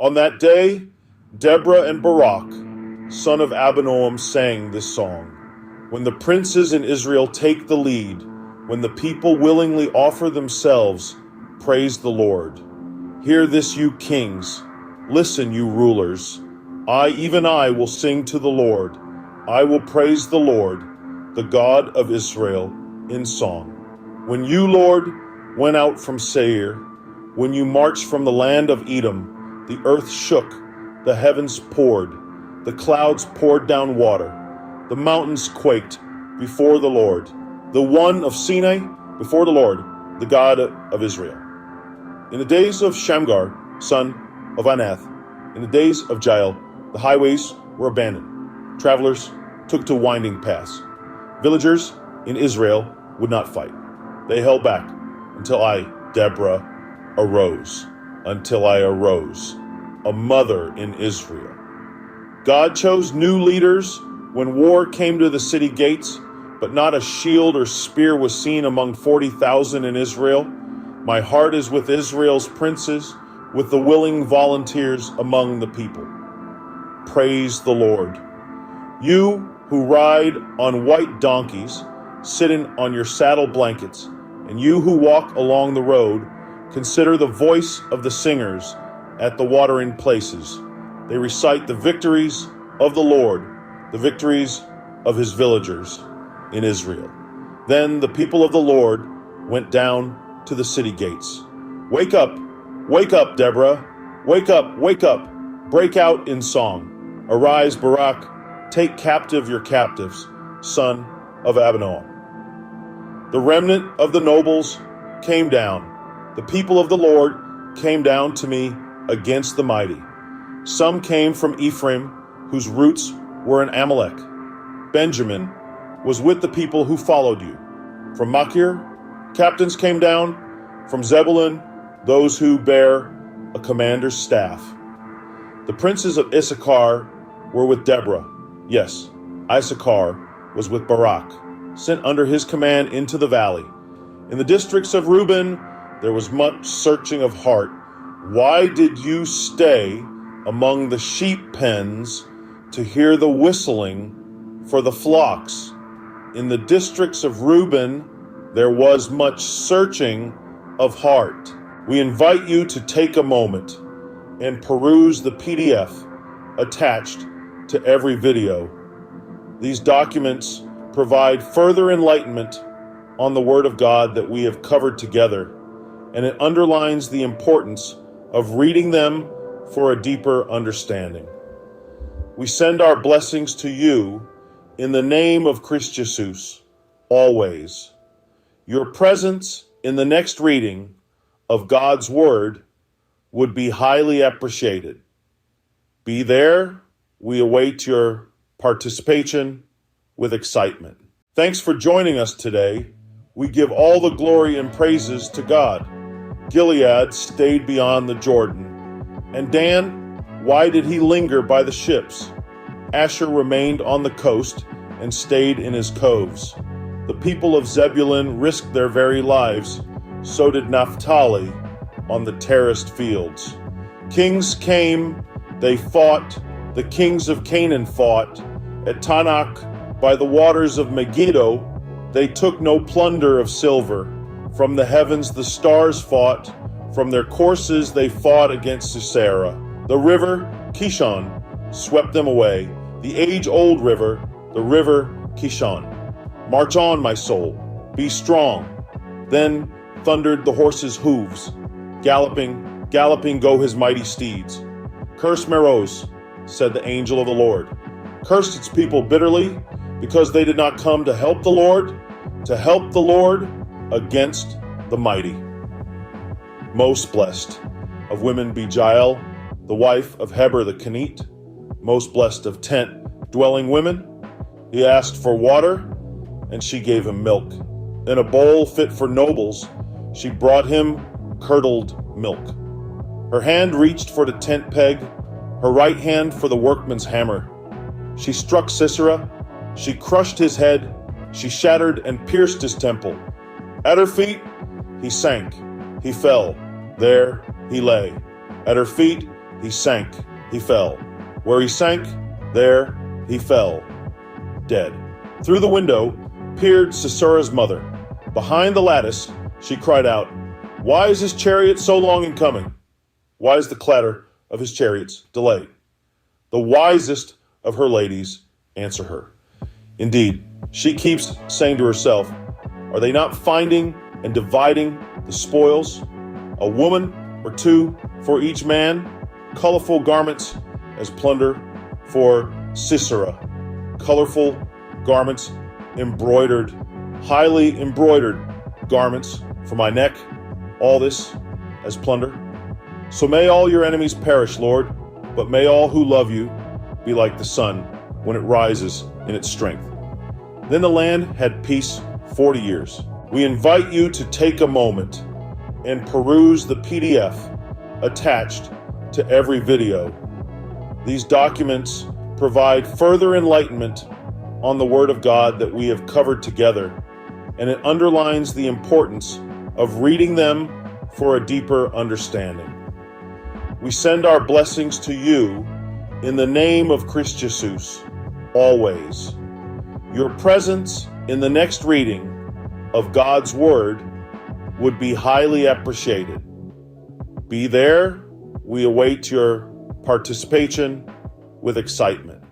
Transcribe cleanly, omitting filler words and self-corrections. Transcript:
On that day, Deborah and Barak, son of Abinoam, sang this song. When the princes in Israel take the lead, when the people willingly offer themselves, praise the Lord. Hear this, you kings. Listen, you rulers. Even I, will sing to the Lord. I will praise the Lord, the God of Israel, in song. When you, Lord, went out from Seir, when you marched from the land of Edom, the earth shook, the heavens poured, the clouds poured down water, the mountains quaked before the Lord, the one of Sinai before the Lord, the God of Israel. In the days of Shamgar, son of Anath, in the days of Jael, the highways were abandoned. Travelers took to winding paths. Villagers in Israel would not fight. They held back until I, Deborah, arose. Until I arose, a mother in Israel. God chose new leaders when war came to the city gates, but not a shield or spear was seen among 40,000 in Israel. My heart is with Israel's princes, with the willing volunteers among the people. Praise the Lord. You who ride on white donkeys, sitting on your saddle blankets, and you who walk along the road, consider the voice of the singers at the watering places. They recite the victories of the Lord, the victories of his villagers in Israel. Then the people of the Lord went down to the city gates. Wake up, Deborah. Wake up, break out in song. Arise, Barak, take captive your captives, son of Abinoam. The remnant of the nobles came down. The people of the Lord came down to me against the mighty. Some came from Ephraim, whose roots were in Amalek. Benjamin was with the people who followed you. From Machir, captains came down. From Zebulun, those who bear a commander's staff. The princes of Issachar were with Deborah. Yes, Issachar was with Barak, sent under his command into the valley. In the districts of Reuben, there was much searching of heart. Why did you stay among the sheep pens to hear the whistling for the flocks? In the districts of Reuben, there was much searching of heart. We invite you to take a moment and peruse the PDF attached to every video. These documents provide further enlightenment on the Word of God that we have covered together, and it underlines the importance of reading them for a deeper understanding. We send our blessings to you in the name of Christ Jesus, always. Your presence in the next reading of God's Word would be highly appreciated. Be there. We await your participation with excitement. Thanks for joining us today. We give all the glory and praises to God. Gilead stayed beyond the Jordan. And Dan, why did he linger by the ships? Asher remained on the coast and stayed in his coves. The people of Zebulun risked their very lives. So did Naphtali on the terraced fields. Kings came, they fought. The kings of Canaan fought. At Tanakh, by the waters of Megiddo, they took no plunder of silver. From the heavens the stars fought. From their courses they fought against Sisera. The river Kishon swept them away. The age-old river, the river Kishon. March on, my soul, be strong. Then thundered the horses' hooves. Galloping, galloping go his mighty steeds. Curse Meroz, said the angel of the Lord. Cursed its people bitterly, because they did not come to help the Lord against the mighty. Most blessed of women be Jael, the wife of Heber the Kenite. Most blessed of tent-dwelling women. He asked for water, and she gave him milk. In a bowl fit for nobles, she brought him curdled milk. Her hand reached for the tent peg, her right hand for the workman's hammer. She struck Sisera, she crushed his head, she shattered and pierced his temple. At her feet, he sank, he fell, there he lay. At her feet, he sank, he fell. Where he sank, there he fell, dead. Through the window peered Sisera's mother. Behind the lattice, she cried out, "Why is his chariot so long in coming? Why is the clatter of his chariots delayed?" The wisest of her ladies answer her. Indeed, she keeps saying to herself, "Are they not finding and dividing the spoils? A woman or two for each man, colorful garments as plunder for Sisera, colorful garments embroidered, highly embroidered garments for my neck, all this as plunder. So may all your enemies perish, Lord, but may all who love you be like the sun when it rises in its strength." Then the land had peace 40 years. We invite you to take a moment and peruse the PDF attached to every video. These documents provide further enlightenment on the Word of God that we have covered together, and it underlines the importance of reading them for a deeper understanding. We send our blessings to you in the name of Christ Jesus, always. Your presence in the next reading of God's Word would be highly appreciated. Be there. We await your participation with excitement.